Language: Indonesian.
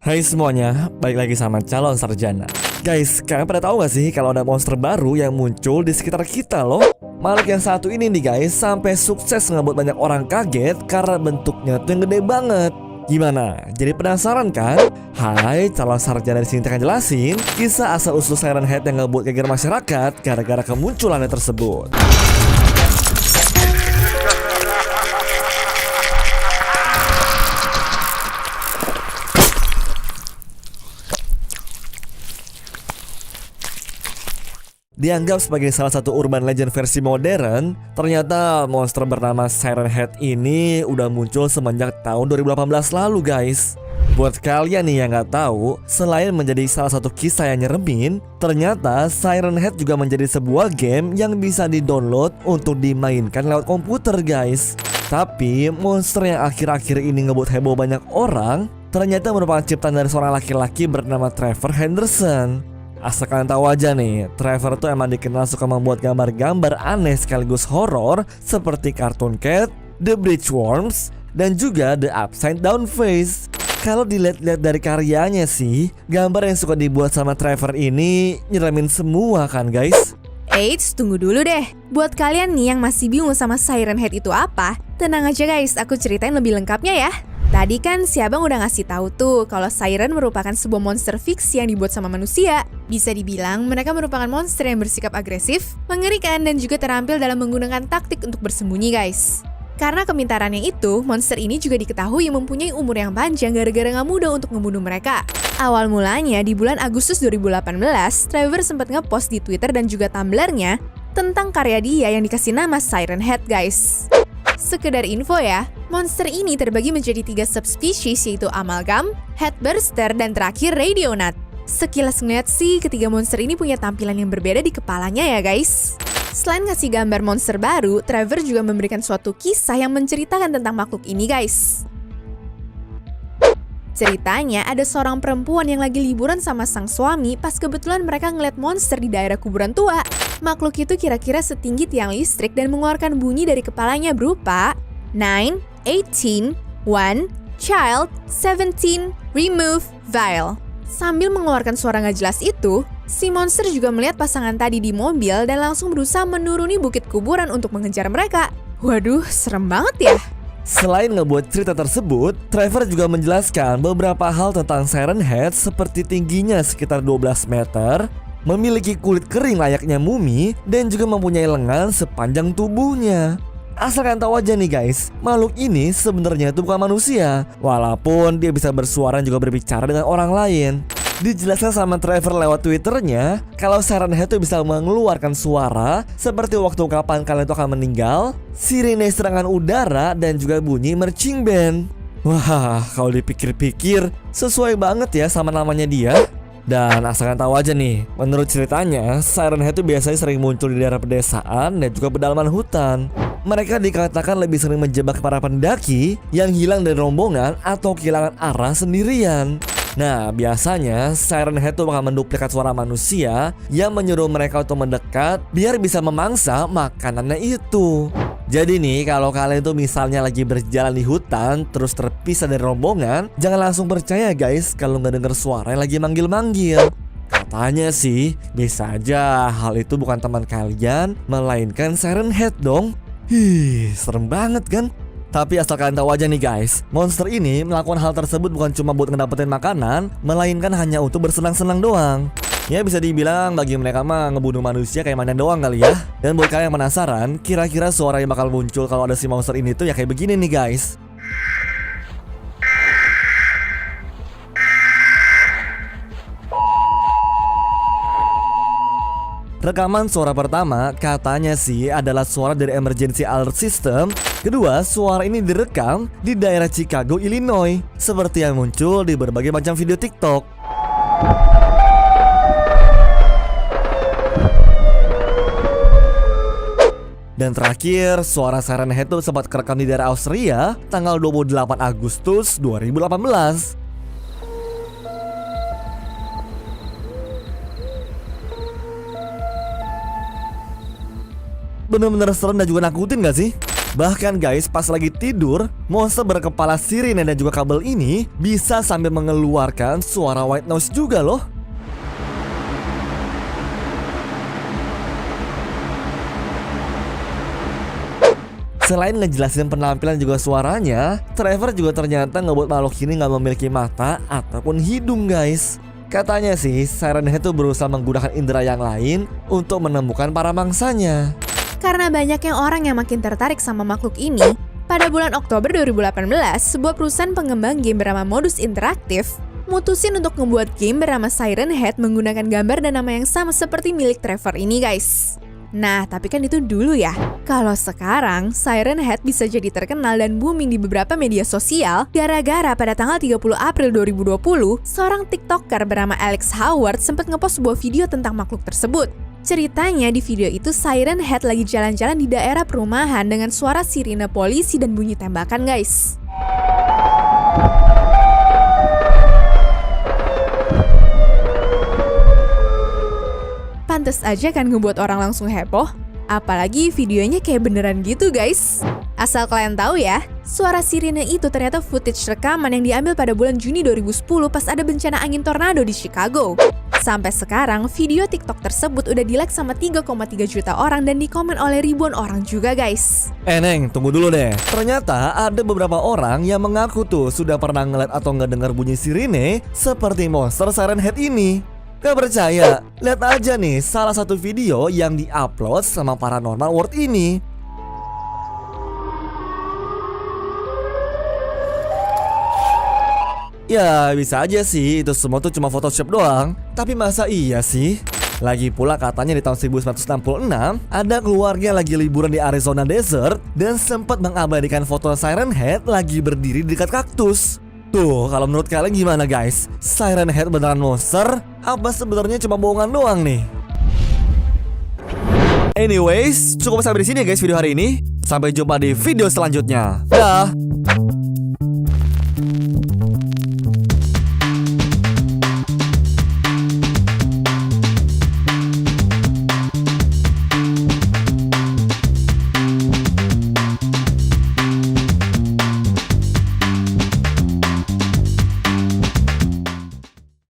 Hai semuanya, balik lagi sama calon sarjana. Guys, kalian pada tahu gak sih kalau ada monster baru yang muncul di sekitar kita loh? Makhluk yang satu ini nih guys, sampai sukses ngebuat banyak orang kaget karena bentuknya tuh yang gede banget. Gimana? Jadi penasaran kan? Hai, calon sarjana di sini akan jelasin kisah asal usul Siren Head yang ngebuat geger masyarakat gara-gara kemunculannya tersebut. Dianggap sebagai salah satu urban legend versi modern, ternyata monster bernama Siren Head ini udah muncul semenjak tahun 2018 lalu guys. Buat kalian nih yang nggak tahu, selain menjadi salah satu kisah yang nyeremin, ternyata Siren Head juga menjadi sebuah game yang bisa di-download untuk dimainkan lewat komputer guys. Tapi monster yang akhir-akhir ini ngebuat heboh banyak orang, ternyata merupakan ciptaan dari seorang laki-laki bernama Trevor Henderson. Asal kalian tahu aja nih, Trevor tuh emang dikenal suka membuat gambar-gambar aneh sekaligus horor seperti Cartoon Cat, The Bridge Worms, dan juga The Upside Down Face. Kalau dilihat-lihat dari karyanya sih, gambar yang suka dibuat sama Trevor ini nyeremin semua kan guys? Eits, tunggu dulu deh. Buat kalian nih yang masih bingung sama Siren Head itu apa, tenang aja guys, aku ceritain lebih lengkapnya ya. Tadi kan si abang udah ngasih tahu tuh kalau Siren merupakan sebuah monster fiksi yang dibuat sama manusia. Bisa dibilang mereka merupakan monster yang bersikap agresif, mengerikan, dan juga terampil dalam menggunakan taktik untuk bersembunyi guys. Karena kepintarannya itu, monster ini juga diketahui mempunyai umur yang panjang gara-gara gak mudah untuk membunuh mereka. Awal mulanya di bulan Agustus 2018, Trevor sempat ngepost di Twitter dan juga Tumblr-nya tentang karya dia yang dikasih nama Siren Head guys. Sekedar info ya, monster ini terbagi menjadi 3 subspecies yaitu Amalgam, Headburster, dan terakhir Radionaut. Sekilas ngeliat sih, ketiga monster ini punya tampilan yang berbeda di kepalanya ya guys. Selain ngasih gambar monster baru, Trevor juga memberikan suatu kisah yang menceritakan tentang makhluk ini guys. Ceritanya ada seorang perempuan yang lagi liburan sama sang suami pas kebetulan mereka ngeliat monster di daerah kuburan tua. Makhluk itu kira-kira setinggi tiang listrik dan mengeluarkan bunyi dari kepalanya berupa 9, 18, 1, child, 17, remove, vial. Sambil mengeluarkan suara gak jelas itu, si monster juga melihat pasangan tadi di mobil dan langsung berusaha menuruni bukit kuburan untuk mengejar mereka. Waduh, serem banget ya. Selain ngebuat cerita tersebut, Trevor juga menjelaskan beberapa hal tentang Siren Head seperti tingginya sekitar 12 meter, memiliki kulit kering layaknya mumi, dan juga mempunyai lengan sepanjang tubuhnya. Asal kalian tahu aja nih guys, makhluk ini sebenarnya itu bukan manusia, walaupun dia bisa bersuara dan juga berbicara dengan orang lain. Dijelaskan sama Trevor lewat Twitternya kalau Siren Head itu bisa mengeluarkan suara seperti waktu kapan kalian itu akan meninggal, sirine serangan udara, dan juga bunyi marching band. Wah, kalau dipikir-pikir sesuai banget ya sama namanya dia. Dan asalkan tahu aja nih, menurut ceritanya Siren Head itu biasanya sering muncul di daerah pedesaan dan juga pedalaman hutan. Mereka dikatakan lebih sering menjebak para pendaki yang hilang dari rombongan atau kehilangan arah sendirian. Nah, biasanya Siren Head tuh akan menduplikat suara manusia yang menyuruh mereka untuk mendekat biar bisa memangsa makanannya itu. Jadi nih, kalau kalian tuh misalnya lagi berjalan di hutan terus terpisah dari rombongan, jangan langsung percaya guys kalau nggak denger suara yang lagi manggil-manggil. Katanya sih, bisa aja hal itu bukan teman kalian, melainkan Siren Head dong. Serem banget kan? Tapi asal kalian tahu aja nih guys, monster ini melakukan hal tersebut bukan cuma buat ngedapetin makanan, melainkan hanya untuk bersenang-senang doang. Ya bisa dibilang bagi mereka mah ngebunuh manusia kayak mainan doang kali ya. Dan buat kalian yang penasaran, kira-kira suara yang bakal muncul kalau ada si monster ini tuh ya kayak begini nih guys. Rekaman suara pertama katanya sih adalah suara dari emergency alert system. Kedua, suara ini direkam di daerah Chicago, Illinois, seperti yang muncul di berbagai macam video TikTok. Dan terakhir, suara Siren Head itu sempat kerekam di daerah Austria tanggal 28 Agustus 2018. Bener-bener serem dan juga nakutin gak sih? Bahkan guys, pas lagi tidur, monster berkepala sirine dan juga kabel ini bisa sambil mengeluarkan suara white noise juga loh. Selain ngejelasin penampilan juga suaranya, Trevor juga ternyata ngebuat makhluk ini nggak memiliki mata ataupun hidung guys. Katanya sih, Siren Head tuh berusaha menggunakan indera yang lain untuk menemukan para mangsanya. Karena banyaknya orang yang makin tertarik sama makhluk ini, pada bulan Oktober 2018, sebuah perusahaan pengembang game bernama Modus Interaktif mutusin untuk membuat game bernama Siren Head menggunakan gambar dan nama yang sama seperti milik Trevor ini guys. Nah, tapi kan itu dulu ya. Kalau sekarang, Siren Head bisa jadi terkenal dan booming di beberapa media sosial gara-gara pada tanggal 30 April 2020, seorang TikToker bernama Alex Howard sempat ngepost sebuah video tentang makhluk tersebut. Ceritanya di video itu Siren Head lagi jalan-jalan di daerah perumahan dengan suara sirine polisi dan bunyi tembakan guys. Pantes aja kan ngebuat orang langsung heboh. Apalagi videonya kayak beneran gitu guys. Asal kalian tahu ya, suara sirine itu ternyata footage rekaman yang diambil pada bulan Juni 2010 pas ada bencana angin tornado di Chicago. Sampai sekarang, video TikTok tersebut udah di-like sama 3,3 juta orang dan dikomen oleh ribuan orang juga guys. Neng, tunggu dulu deh. Ternyata ada beberapa orang yang mengaku tuh sudah pernah ngeliat atau ngedengar bunyi sirine seperti monster Siren Head ini. Gak percaya? Lihat aja nih salah satu video yang di-upload sama Paranormal World ini. Ya bisa aja sih itu semua tuh cuma Photoshop doang. Tapi masa iya sih? Lagi pula katanya di tahun 1966 ada keluarga lagi liburan di Arizona Desert dan sempat mengabadikan foto Siren Head lagi berdiri di dekat kaktus. Tuh, kalau menurut kalian gimana guys? Siren Head beneran monster? Apa sebenarnya cuma bohongan doang nih? Anyways, cukup sampai di sini ya guys video hari ini. Sampai jumpa di video selanjutnya. Dah.